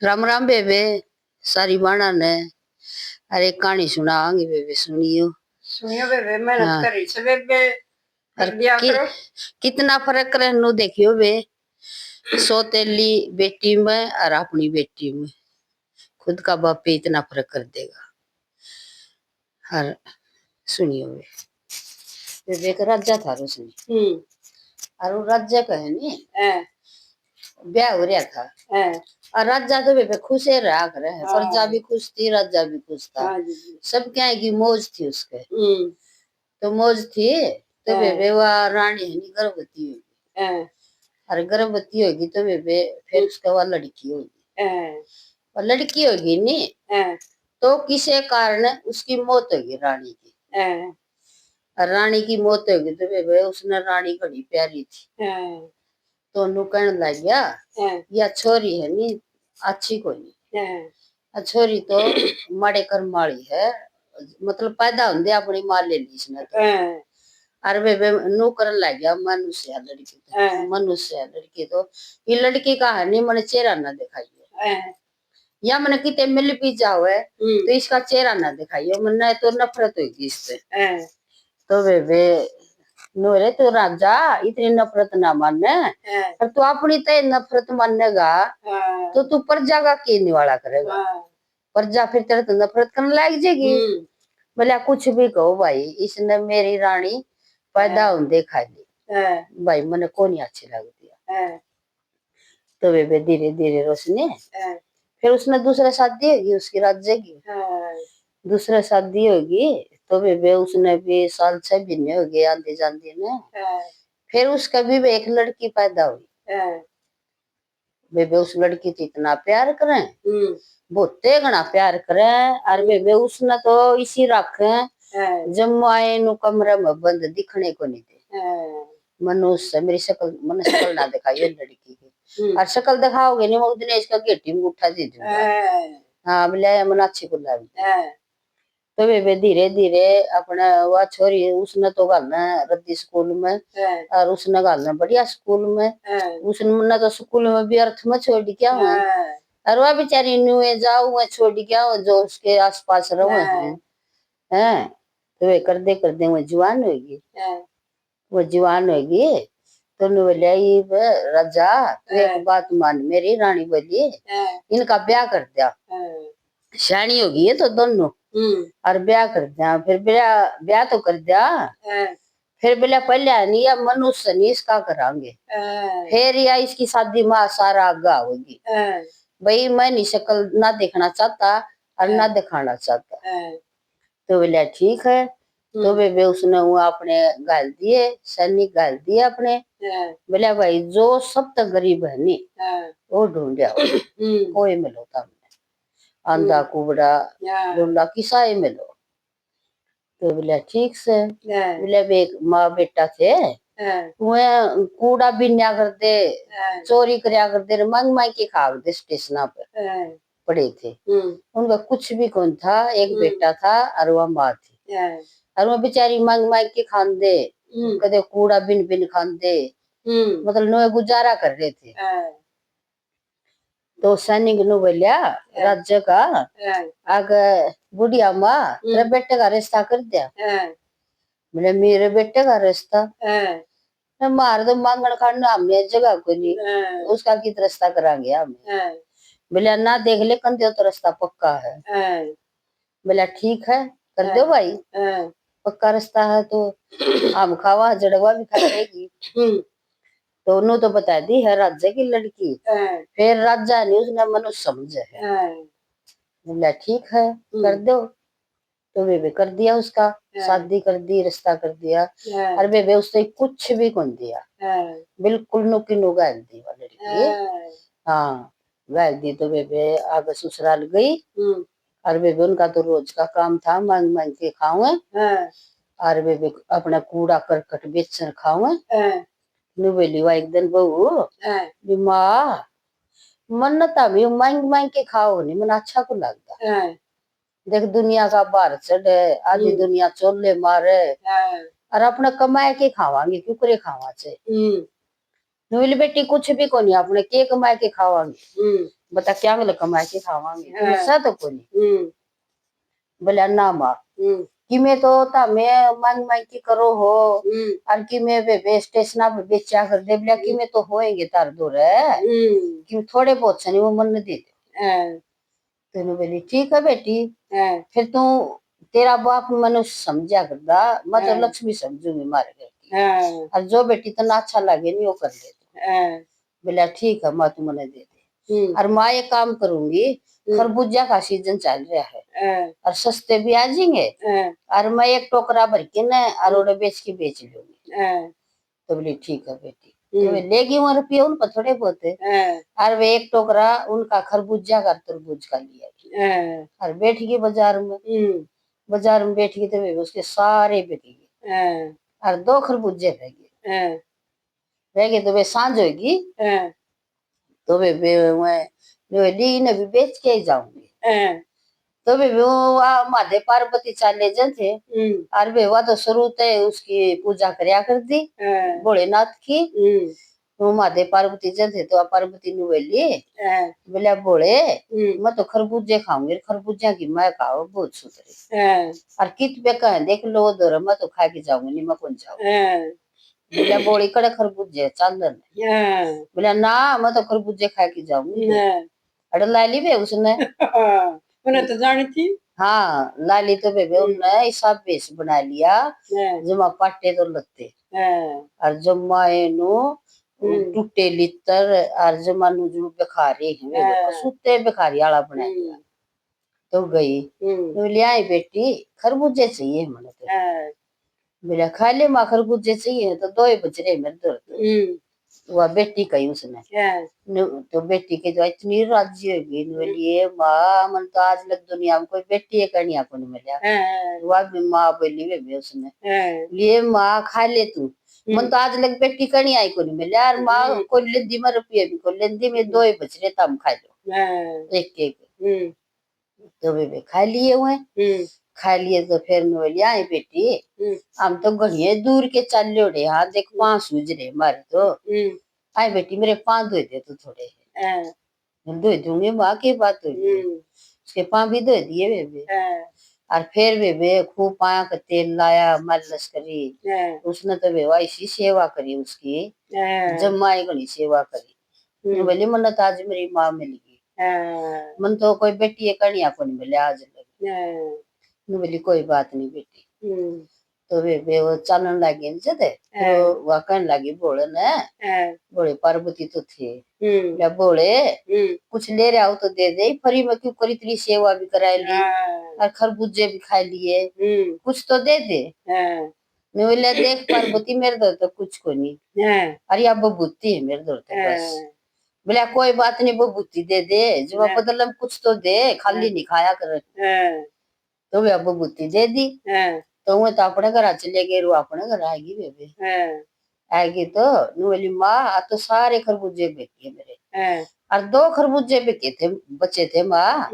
राम राम बेबे। सारी बाणा ने अरे कहानी सुनाऊंगी बेबे, सुनियो सुनियो बेबे, मेहनत करी से बेबे। कितना फर्क करे नु देखियो बे, सौतेली बेटी में और अपनी बेटी में खुद का बाप पे इतना फर्क कर देगा। हर सुनियो बेबे का राजा था उसने, और वो राजा कहे नी ब्याह हो रहा था, और राजा तो बेबे खुश ही रहा करे, प्रजा भी खुश थी, राजा भी खुश था। सब क्या की मौज थी उसके, तो मौज थी। तो बेबे वह रानी है नी गर्भवती होगी, और गर्भवती होगी तो बेबे फिर उसका वह लड़की होगी, और लड़की होगी नी तो किसी कारण उसकी मौत होगी रानी की। और रानी की मौत होगी तो बेबे उसने रानी घड़ी प्यारी थी, तो नु कहने लग गया या छोरी है नी अच्छी कोई नहीं, छोरी तो माड़े कर्म वाली है, मतलब पैदा होंदे अपनी मां ले ली इसने तो। अरे बेबे नु करन लग गया मनुष्य लड़की तो, मनुष्य लड़की तो ये लड़की का है नी मैंने चेहरा ना दिखाइए, या मैंने कितने मिल भी जाओ तो इसका चेहरा ना दिखाइए, मैंने तो नफरत होगी इससे। तो बेबे नोरे तो राजा इतनी नफरत ना मानने, पर तू अपनी तय नफरत मानेगा तो तू प्रजा का की निवाला करेगा, प्रजा फिर तेरे तो नफरत करने लग जाएगी। बोला कुछ भी कहो भाई, इसने मेरी रानी पैदा होंदे खा ली भाई, मैंने को नहीं अच्छी लग दिया। तो बेबे धीरे धीरे रोशनी फिर उसने दूसरा शादी होगी उसकी राज्य की, दूसरा शादी होगी तो बेबे उसने भी साल 6 महीने हो गए आंधी जांधी ने, फिर उसका भी एक लड़की पैदा हुई। बेबे उस लड़की से इतना प्यार करें, बहुते घना प्यार करें, और बेबे उसने तो इसी रखे जमाए नु कमरे में बंद दिखने को नहीं दे। मनुष्य मेरी शक्ल मन शक्ल ना दिखाई लड़की की, और शक्ल दिखाओगे नहीं वो दिन इसका गेटी में उठा दे दूंगा। हाँ बोले मन अच्छी को लग। तो बेबे धीरे धीरे अपना वह छोरी उसने तो घालना रद्दी स्कूल में, और उसने घालना बढ़िया स्कूल में, उसने तो स्कूल में भी अर्थ में छोड़ क्या हुआ, और वह बेचारी नुए जाओ छोड़ क्या जो उसके आसपास रहे हैं। तो वे कर दे वो जवान होगी, वो जवान होगी तो बोले राजा एक बात मान मेरी रानी बोली, इनका ब्याह कर दिया, शानी होगी है तो दोनों, और ब्याह कर दिया। फिर ब्याह तो कर दिया, फिर बोला पहले नहीं या मनुष्य नहीं इसका करांगे, फिर या इसकी शादी माँ सारा आगा होगी भाई, मैं नहीं शक्ल ना देखना चाहता और ना दिखाना चाहता। तो बोला ठीक है। तो बेबे उसने वो अपने गाल दिए, सैनिक गाल दिए अपने, बोला भाई जो सब तक गरीब है नी वो ढूंढिया कोई मिलो था आंधा कुबड़ा ढूंढा किसाए मिलो। तो बोला ठीक से, बोले माँ बेटा थे वह कूड़ा बिन्या करते, चोरी करया करते, मांग मांग के खा करते स्टेशन पर पड़े थे। उनका कुछ भी कौन था, एक बेटा था और वह माँ थी, और वह बेचारी मांग मांग के खांदे, कदे कूड़ा बिन बिन खांदे, मतलब नो गुजारा कर रहे थे। तो सैनिक नु बोलिया राज्य का आगे बुढ़िया माँ तेरे बेटे का रिश्ता कर दिया। बोले मेरे बेटे का रिश्ता मार दो मांगण खाना हमने जगह को नहीं, उसका कित रिश्ता करांगे हम। बोले ना देख ले कंधे तो रास्ता पक्का है। बोला ठीक है कर दो भाई, पक्का रास्ता है तो हम खावा जड़वा भी खा लेगी। तो उन्होंने तो बता दी है राजा की लड़की, फिर राजा ने उसने मनुष्य समझे है। बोला ठीक है कर दो। तो बेबे कर दिया उसका, शादी कर दी, रिश्ता कर दिया, और बेबे उससे कुछ भी कौन दिया, बिल्कुल नुकी नु गाल दी वो लड़की। हाँ गाल दी। तो बेबे आगे ससुराल गई, और बेबे उनका तो रोज का काम था मांग मांग के खावे, और बेबे अपना कूड़ा करकट बेचकर खावे। बोली वा एक दिन बहू माँ मन भी मांग मांग के खाओ नहीं मन अच्छा को लगता, देख दुनिया का बार चढ़े आधी दुनिया चोले मारे, और अपने कमाए के खावांगे क्यों करे खावा चाहिए। बोली बेटी कुछ भी कोनी आपने के कमाए के खावांगे बता क्या गल कमाए के खावांगे पैसा तो कोनी बोला ना माँ कि मैं तो था मैं मांग मांग की करो हो और कि मैं वे स्टेशन पे बेचा कर दे बोला कि मैं तो होएंगे तार दूर है कि थोड़े बहुत सनी वो मन दे दे तेने बोली ठीक है बेटी फिर तू तेरा बाप मनुष्य समझा करदा मैं तो लक्ष्मी समझूंगी मारे घर की और जो बेटी तना अच्छा लगे नहीं वो कर ले बोला ठीक है माँ तू मने दे दे और माँ ये काम करूंगी खरबूजा का सीजन चल रहा है और सस्ते भी आ जाएंगे और मैं एक टोकरा भर के ना और बेच लूंगी तो बोली ठीक है बेटी तो वे लेगी वहां रुपये उन पर थोड़े बहुत है और वे एक टोकरा उनका खरबूजा का तरबूज का लिया और बैठ गई बाजार में बैठ गई तो वे उसके सारे बिक गए और दो खरबूजे रह गए तो वे सांझ होगी तो वे ली ने भी बेच के ही जाऊंगी तो वे वो माधे पार्वती चाले जन थे और वे वह तो शुरू से उसकी पूजा करया कर दी भोलेनाथ की वो माधे पार्वती जन थे तो पार्वती ने बोली बोला बोले मैं तो खरबूजे खाऊंगी खरबूजा की मैं खाओ बहुत सुथरी और कित पे कहे देख लो दो मैं तो खा के जाऊंगी नहीं मैं कौन जाऊंगी बोला बोली कड़े खरबूजे चांदन बोला ना मैं तो खरबूजे खा के जाऊंगी अरे ला ली वे उसने उन्हें तो जानी थी हाँ लाली तो बेबे उन्होंने ऐसा बेस बना लिया जमा पाटे तो लगते और जमाए नो टूटे लितर और जमानु जो बेखारे हैं सुते बेखारी आला बना दिया तो गई तो ले आई बेटी खरबूजे चाहिए मैंने तो बोला खा ले माँ खरबूजे चाहिए तो दो ही बज रहे मेरे दर्द वह बेटी कही उसने तो बेटी के जो इतनी राजी होगी बोलिए माँ मन तो आज लग दुनिया में कोई बेटी है करनी आपको नहीं मिला वह भी माँ बोली वे उसने लिए माँ खा ले तू मन तो आज लग बेटी करनी आई को नहीं मिला यार माँ को लेंदी में रुपये भी को लेंदी में दो ही बच रहे तम खा लो एक एक तो वे खा लिए हुए खा लिए तो फिर मैं बोली आई बेटी हम तो घड़िए दूर के चल लोड़े हाँ देख पांच सूझ रहे मारे तो आई बेटी मेरे पाँव धो दे तो थोड़े धो दूंगी माँ की बात हुई उसके पाँव भी धो दिए बेबे और फिर बेबे खूब पाया का तेल लाया मालिश करी उसने तो बेवा ऐसी सेवा करी उसकी जमाई गणी सेवा करी बोली मन तो आज मेरी माँ मिल गई मन तो कोई बेटी है कनिया को नहीं मिले आज लगी बोली कोई बात नहीं बेटी तो वे वो चलन लगी जदे तो वह कहने लगी बोले न बोले पार्वती तो थे बोले कुछ ले रहा हो तो दे दे फरी में क्यों करी तेरी सेवा भी करा ली और खरबूजे भी खा लिए कुछ तो दे दे मैं बोले देख पार्वती मेरे दर तो कुछ को नहीं अरे अब बबूती है मेरे दर तो बस बोला कोई बात नहीं बबूती दे दे जो बदल कुछ तो दे खाली नहीं खाया कर तो वे अब बबूती दे दी तो मैं तो अपने घर चले गए रू अपने घर आएगी बेबे आएगी तो बोली माँ आ तो सारे खरबूजे बेचे मेरे और दो खरबूजे बेचे थे बच्चे थे माँ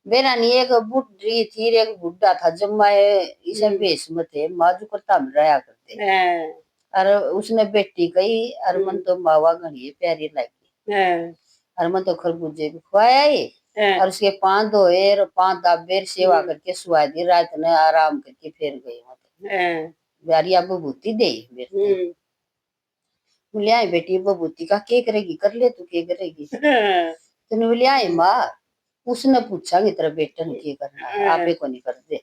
बेरा नहीं एक बुढ़ी थी एक बुढ़ा था जब मैं इसे बेस में थे माँ जो करता हम रहा करते और उसने बेटी कही और मन तो मावा घनी प्यारी लगी और मन तो खरबूजे भी खुआया ही और उसके पांच धोए और पांच दाबेर सेवा करके सुहा दी रात ने आराम करके फिर गई बिहारिया बबूती दे बोले आई बेटी बबूती का के करेगी कर ले तू के करेगी तो बोले आई माँ उसने पूछा कि तेरा बेटा ने क्या करना है आपे को नहीं कर दे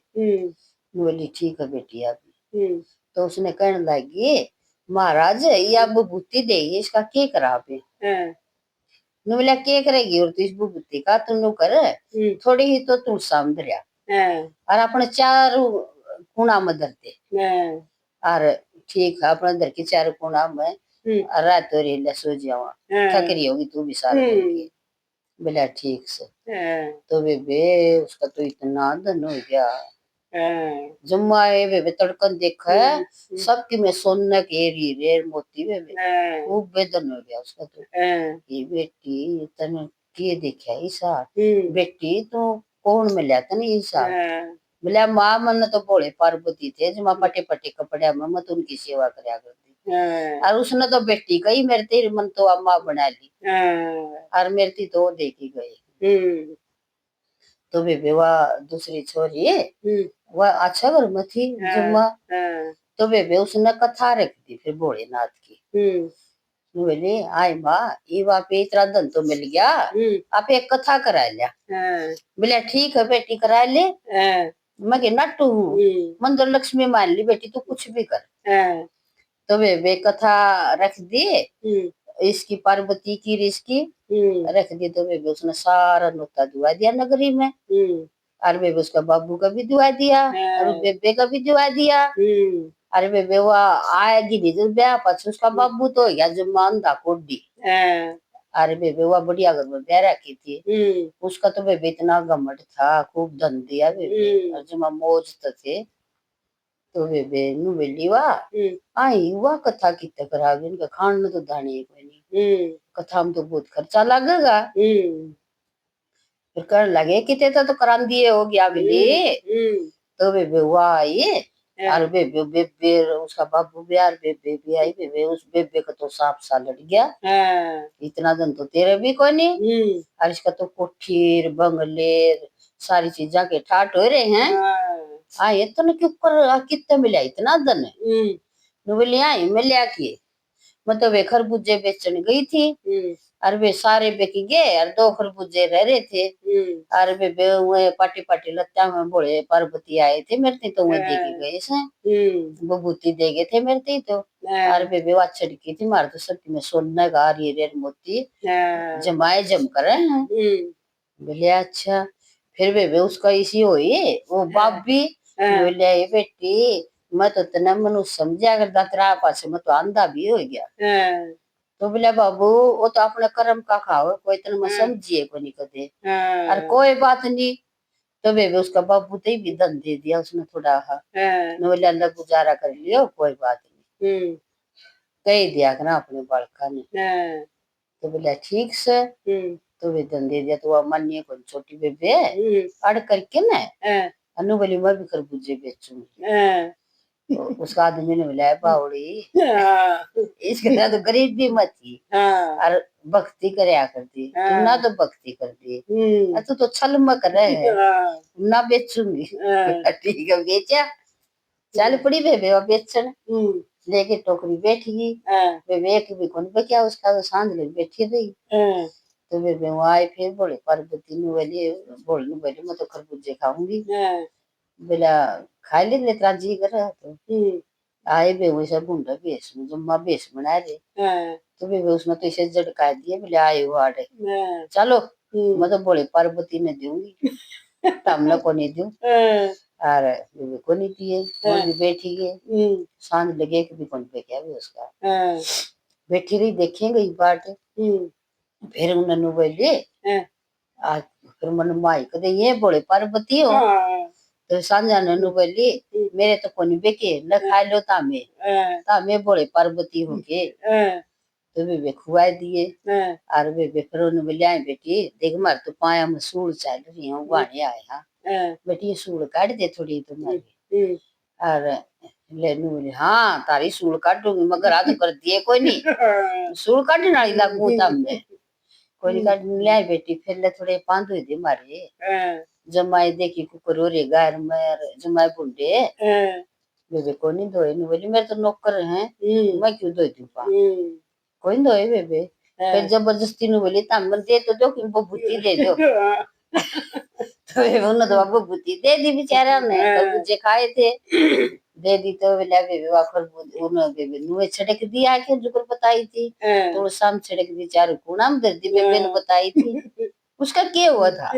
बोली ठीक है बेटी आप तो उसने कहने लगी महाराज ये बबूती दे इसका के करा आपे बोला के करेगी और तू इस बबूती का तू कर थोड़ी ही तो तू सामने और अपने चार कुणा में धरते और ठीक है अपने धर के चार कुणा में रात हो रही सो जावा क्या करी होगी तू भी सारे बोला ठीक से तो बेबे उसका तो इतना धन हो गया जमाए बेबे तड़कन देखा सबकी में सोने के हीरे मोती बेबे वो बेदन हो गया उसका तो ये बेटी तने के देखा ईसा बेटी तो कौन मिला तने ईसा बोला माँ मन तो बोले पार्वती थे जमा पटे पटे कपड़े में मत उनकी सेवा करया करती हाँ, और उसने तो बेटी कही मेरे तेरी मन तो अम्मा बना ली हाँ, और मेरी थी तो वो देखी गई। हम्म, तो बेबे वह दूसरी छोरी है हम्म, वह अच्छा घर में थी हाँ, जुम्मा। हाँ, तो बेबे उसने कथा रख दी फिर भोलेनाथ की। हम्म, बोली आई माँ ये वहाँ पे इतना धन तो मिल गया आप एक कथा करा लिया। हाँ, बोले ठीक है बेटी करा ले। हाँ, मैं कि नट्टू हूँ मंदिर लक्ष्मी मान ली बेटी तू कुछ भी कर। हाँ, तो वे कथा रख दी हम्म, इसकी पार्वती की और इसकी हम्म, रख दी। तो वे उसने सारा नुक्ता दुआ दिया नगरी में और वे उसका बाबू का भी दुआ दिया और हाँ, बेबे का भी दुआ दिया। अरे बेबे वो आएगी नहीं जब ब्याह पछ उसका बाबू तो हो गया जो मानदा कोडी। हाँ, अरे बेबे वो बढ़िया घर में ब्याह रखी थी उसका तो बेबे इतना घमंड था खूब धन दिया बेबे और जमा मौज तो थे। तो बेबे नु बेली वा आई हुआ कथा कितने करावे इनका खान में तो दाने कोई नहीं कथा में तो बहुत खर्चा लगेगा। फिर कर लगे कितने तो करा दिए हो गया बिल्ली। तो बेबे हुआ आई और बेबे बेबे उसका बाबू भी यार बेबे भी आई बेबे उस बेबे का तो सांप सा लड़ गया। इतना दिन तो तेरे भी कोई नहीं और इसका तो कोठीर बंगले सारी चीजा के ठाट हो रहे हैं। हाँ ये तो क्यों कर कितने मिला इतना धन बोले आई मैं लिया किए मैं तो वे खरबूजे बेचने गई थी और वे सारे बेच गए और दो खरबूजे रह रहे थे और वे पाटी पाटी लत्ता में बोले पार्वती आए थे मेरे ती तो वह दे के गए से बबूती दे गए थे मेरे ती तो और बेबे वो छड़की थी मार तो सब में सोने का हीरे मोती जमाए जम कर हैं। बोले अच्छा फिर बेबे उसका इसी हुई वो बाप भी बोले ये बेटी मैं तो तना मनुष्य समझा कर दातरा पास मैं तो अंधा भी हो गया। तो बोले बाबू वो तो अपने कर्म का खाओ कोई तेन में समझिए को नहीं कदे और कोई बात नहीं। तो बेबे उसका बाबू तो भी धन दे दिया उसने थोड़ा हा बोले अल्लाह गुजारा कर लियो कोई बात नहीं कही दिया करना अपने बालका ने। तो बोले ठीक से तो वे धन दे दिया तो वह मानिए को छोटी बेबे अड़ करके ना अनु बोली मैं भी खरबूजे बेचूंगी। तो उसका आदमी ने बोला बावड़ी इसके साथ तो गरीब भी मत थी और भक्ति करया करती तू ना तो भक्ति करती तू तो छल में कर रहे है ना बेचूंगी। ठीक है बेचा चल पड़ी बेबे वो बेचन लेके टोकरी बैठ गई बेबे एक भी कौन पे क्या उसका तो सांझ लग बैठी रही। तो बेबे वो आए फिर बोले पार्वती ने बोले मैं तो खरबूजे खाऊंगी। बोला खा ले तेरा जी कर तो आए बे वैसा गुंडा बेस में जुम्मा बेस बना रहे। तो बे उसने तो इसे झटका दिए बोले आए हो आड़े चलो मैं तो बोले पार्वती ने दूंगी तमने को नहीं दूं और बेबे को नहीं दिए वो भी बैठी गए सांझ लगे कि भी कौन पे क्या भी उसका बैठी रही देखेंगे इस बाट। फिर उन्होंने बोले आज फिर मन माई कदे ये बोले पार्वती हो तो सांझा ननु बोली मेरे तो कोनी बेके न खा लो तामे बोले पार्वती हो के तो वे खुआ दिए और वे फिर उन्होंने बोले आई बेटी देख मार तो पाया में सूल चल रही हूँ गाने आए हाँ बेटी सूल काट दे थोड़ी तुम्हारी और लेनू बोले हाँ तारी सूल काटूंगी मगर आज कर दिए कोई नहीं सूल काटने वाली लागू तमने कोई काट ले बेटी फिर ले थोड़े पांच हुए थे मारे जमाए देखी कुकर रे गार में जमाए बुंडे बेबे को नहीं धोए नहीं बोली मेरे तो नौकर हैं मैं क्यों धोई दूं पा कोई धोए बेबे फिर जबरदस्ती ने बोली तम दे तो दो कि बबूती दे दो। तो उन्होंने तो बबूती दे दी बेचारा ने खरबूजे खाए थे दे दी तो बोला बेबे वाखर उन्होंने बेबे नुए छिड़क दिया के जुकर बताई थी तो शाम छिड़क दी चारों कोना में दर्दी बेबे ने बताई थी उसका क्या हुआ था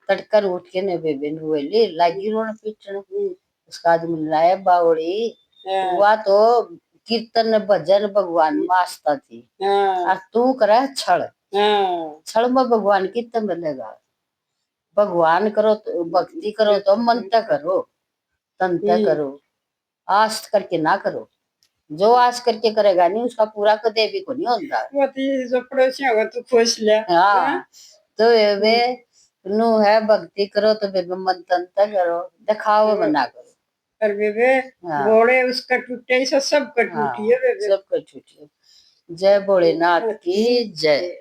तड़कर उठ के ने बेबे ने बोली लागी रोने पीटने उसका आदमी लाया बावड़ी हुआ तो कीर्तन भजन भगवान मास्ता थी और तू करे छड़ छड़ में भगवान कीर्तन बनेगा भगवान करो तो भक्ति करो तो मनता करो तंता करो आस्त करके ना करो जो आस करके करेगा नहीं उसका पूरा कदे भी को नहीं होता। वो तो जो पड़ोसी होगा तो खुश ले हाँ तो वे नु है भक्ति करो तो बेबे मन तंता करो दिखाओ ना करो पर बेबे हाँ। घोड़े उसका टूटे से सब का हाँ, टूटी है बेबे। सबका छूटियो। जय भोलेनाथ की जय।